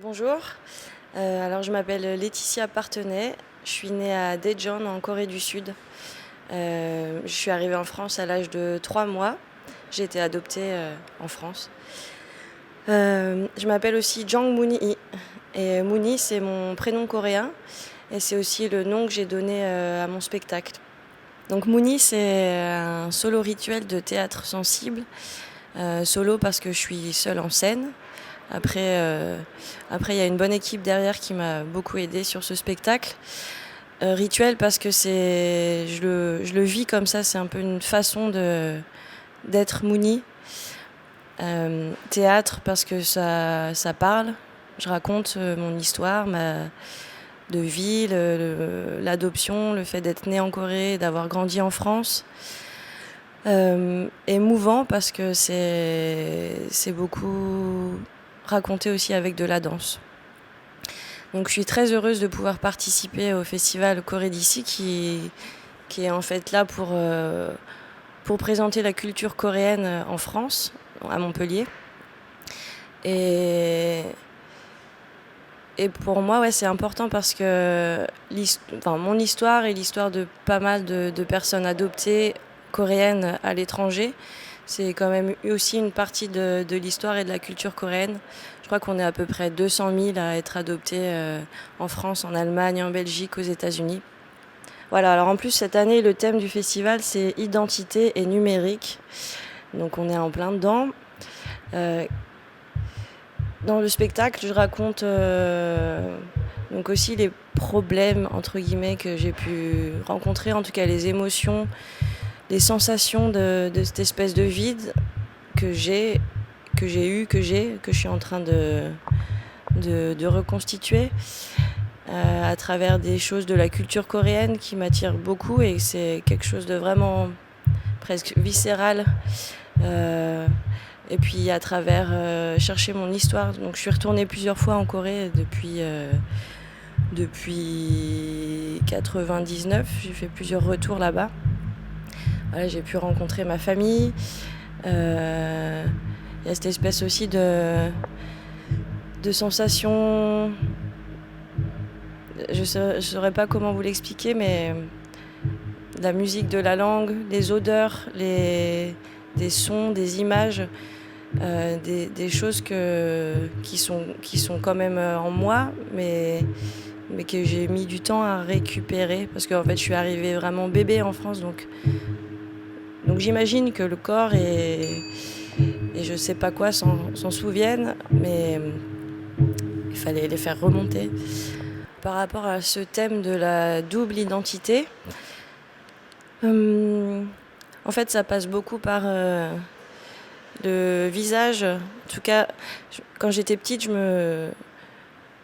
Bonjour, alors je m'appelle Laetitia Partenay, je suis née à Daejeon en Corée du Sud. Je suis arrivée en France à l'âge de 3 mois, j'ai été adoptée en France. Je m'appelle aussi Jang Moon-hee et Moon-hee c'est mon prénom coréen et c'est aussi le nom que j'ai donné à mon spectacle. Donc Moon-hee c'est un solo rituel de théâtre sensible, solo parce que je suis seule en scène. Après, il y a une bonne équipe derrière qui m'a beaucoup aidée sur ce spectacle. Rituel parce que je le vis comme ça, c'est un peu une façon d'être Moon-hee. Théâtre parce que ça parle. Je raconte mon histoire, de vie, l'adoption, le fait d'être née en Corée, d'avoir grandi en France. Émouvant parce que c'est beaucoup raconté aussi avec de la danse. Donc je suis très heureuse de pouvoir participer au festival Corée d'ici qui est en fait là pour présenter la culture coréenne en France, à Montpellier. Et pour moi, ouais, c'est important parce que mon histoire et l'histoire de pas mal de personnes adoptées coréennes à l'étranger, c'est quand même aussi une partie de l'histoire et de la culture coréenne. Je crois qu'on est à peu près 200 000 à être adoptés en France, en Allemagne, en Belgique, aux États-Unis. Voilà, alors en plus cette année, le thème du festival, c'est identité et numérique. Donc on est en plein dedans. Dans le spectacle, je raconte donc aussi les problèmes, entre guillemets, que j'ai pu rencontrer, en tout cas les émotions, les sensations de cette espèce de vide que je suis en train de reconstituer à travers des choses de la culture coréenne qui m'attirent beaucoup et c'est quelque chose de vraiment presque viscéral. Et puis à travers chercher mon histoire. Donc je suis retournée plusieurs fois en Corée depuis 99. J'ai fait plusieurs retours là-bas. Voilà, j'ai pu rencontrer ma famille. Il y a cette espèce aussi de sensation. Je saurais pas comment vous l'expliquer, mais la musique de la langue, les odeurs, des sons, des images, des choses qui sont quand même en moi, mais que j'ai mis du temps à récupérer parce qu'en fait je suis arrivée vraiment bébé en France, donc j'imagine que le corps et je sais pas quoi s'en souviennent, mais il fallait les faire remonter. Par rapport à ce thème de la double identité, en fait ça passe beaucoup par le visage. En tout cas, quand j'étais petite,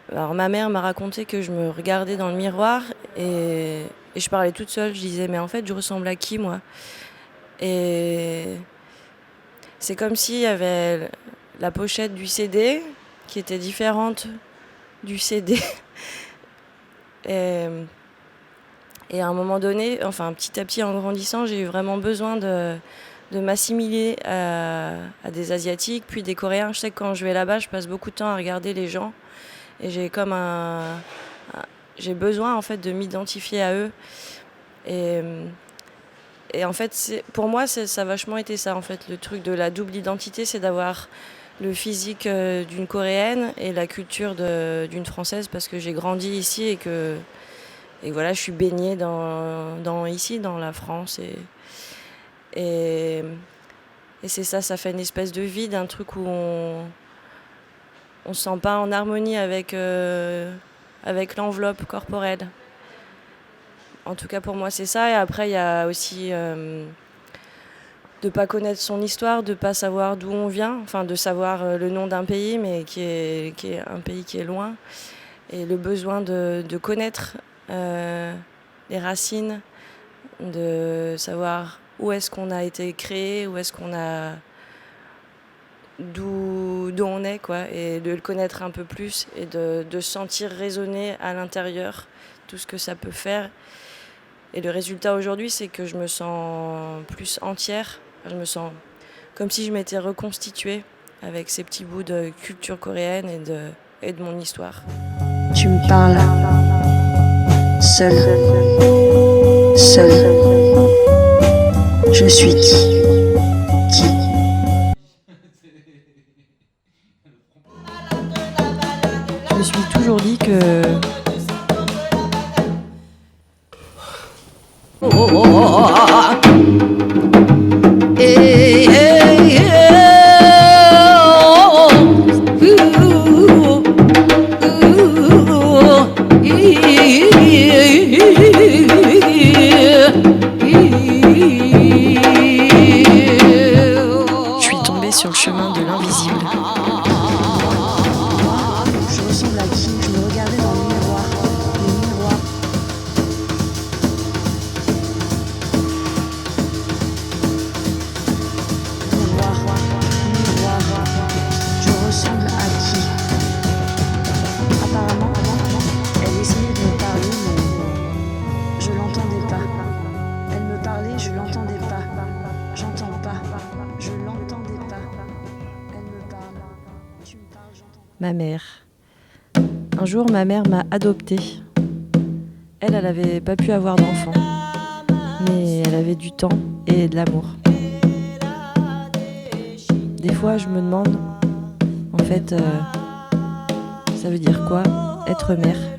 alors ma mère m'a raconté que je me regardais dans le miroir et je parlais toute seule. Je disais mais en fait je ressemble à qui moi? Et c'est comme s'il y avait la pochette du CD qui était différente du CD. Et à un moment donné, enfin petit à petit en grandissant, j'ai eu vraiment besoin de m'assimiler à des Asiatiques, puis des Coréens. Je sais que quand je vais là-bas, je passe beaucoup de temps à regarder les gens. Et j'ai besoin en fait de m'identifier à eux. Et en fait, pour moi, ça a vachement été ça en fait. Le truc de la double identité, c'est d'avoir le physique d'une Coréenne et la culture d'une Française parce que j'ai grandi ici et voilà, je suis baignée ici, dans la France. Et c'est ça fait une espèce de vide, un truc où on se sent pas en harmonie avec l'enveloppe corporelle. En tout cas pour moi c'est ça. Et après il y a aussi de pas connaître son histoire, de pas savoir d'où on vient, enfin de savoir le nom d'un pays mais qui est un pays qui est loin, et le besoin de connaître les racines, de savoir où est-ce qu'on a été créé, d'où on est, quoi, et de le connaître un peu plus et de sentir résonner à l'intérieur tout ce que ça peut faire. Et le résultat aujourd'hui, c'est que je me sens plus entière. Je me sens comme si je m'étais reconstituée avec ces petits bouts de culture coréenne et de mon histoire. Tu me parles seul, seul. Je suis qui? Je me suis toujours dit que je suis tombée sur le chemin de l'invisible. Je ressemble à qui? Je me regardais dans le miroir. Le miroir. Miroir. Je ressemble à qui? Apparemment, elle essayait de me parler, mais je l'entendais pas. Elle me parlait, je l'entendais pas. J'entends pas. Je l'entendais pas. Elle me parle. Tu me parles, j'entends pas. Ma mère. Un jour, ma mère m'a adoptée. Elle avait pas pu avoir d'enfant, mais elle avait du temps et de l'amour. Des fois, je me demande, en fait, ça veut dire quoi, être mère ?